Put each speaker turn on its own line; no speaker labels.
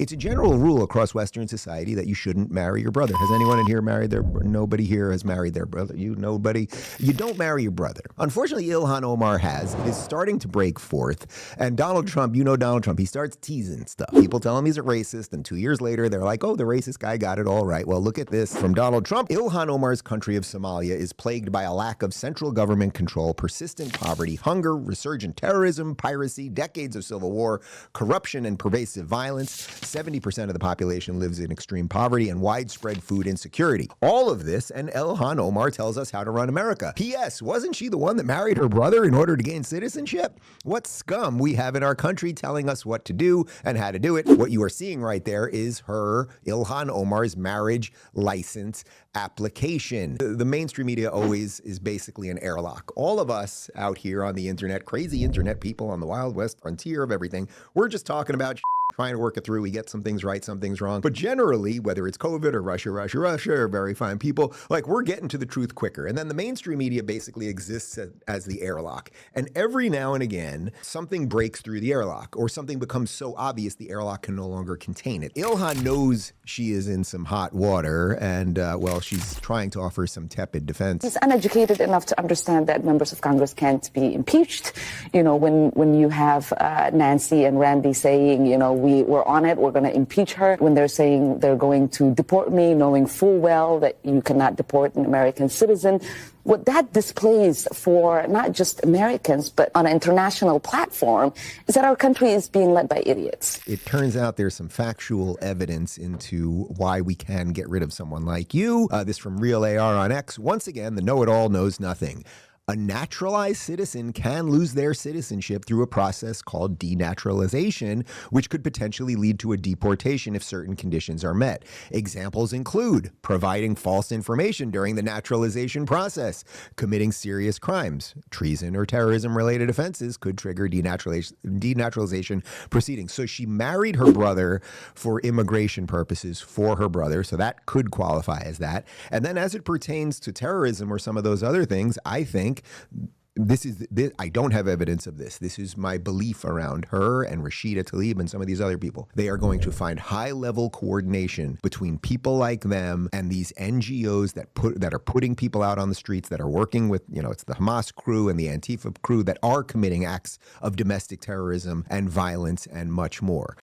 It's a general rule across Western society that you shouldn't marry your brother. Has anyone in here married their nobody here has married their brother? Nobody. You don't marry your brother. Unfortunately, Ilhan Omar has. It is starting to break forth. And Donald Trump, Donald Trump, he starts teasing stuff. People tell him he's a racist, and 2 years later, they're like, oh, the racist guy got it all right. Well, look at this from Donald Trump. Ilhan Omar's country of Somalia is plagued by a lack of central government control, persistent poverty, hunger, resurgent terrorism, piracy, decades of civil war, corruption, and pervasive violence. 70% of the population lives in extreme poverty and widespread food insecurity. All of this, and Ilhan Omar tells us how to run America. P.S. Wasn't she the one that married her brother in order to gain citizenship? What scum we have in our country telling us what to do and how to do it. What you are seeing right there is her, Ilhan Omar's, marriage license application. The mainstream media always is basically an airlock. All of us out here on the internet, crazy internet people on the Wild West frontier of everything, we're just talking about trying to work it through. We get some things right, some things wrong. But generally, whether it's COVID or Russia, or very fine people, like, we're getting to the truth quicker. And then the mainstream media basically exists as the airlock. And every now and again, something breaks through the airlock, or something becomes so obvious the airlock can no longer contain it. Ilhan knows she is in some hot water, and she's trying to offer some tepid defense.
He's uneducated enough to understand that members of Congress can't be impeached. When you have Nancy and Randy saying, we're on it, we're going to impeach her, when they're saying they're going to deport me, knowing full well that you cannot deport an American citizen. What that displays for not just Americans, but on an international platform, is that our country is being led by idiots.
It turns out there's some factual evidence into why we can get rid of someone like you. This from Real AR on X. Once again, the know-it-all knows nothing. A naturalized citizen can lose their citizenship through a process called denaturalization, which could potentially lead to a deportation if certain conditions are met. Examples include providing false information during the naturalization process, committing serious crimes, treason or terrorism-related offenses could trigger denaturalization proceedings. So she married her brother for immigration purposes for her brother, so that could qualify as that. And then as it pertains to terrorism or some of those other things, I think I don't have evidence of this. This is my belief around her and Rashida Tlaib and some of these other people. They are going to find high-level coordination between people like them and these NGOs that are putting people out on the streets, that are working with, it's the Hamas crew and the Antifa crew that are committing acts of domestic terrorism and violence and much more.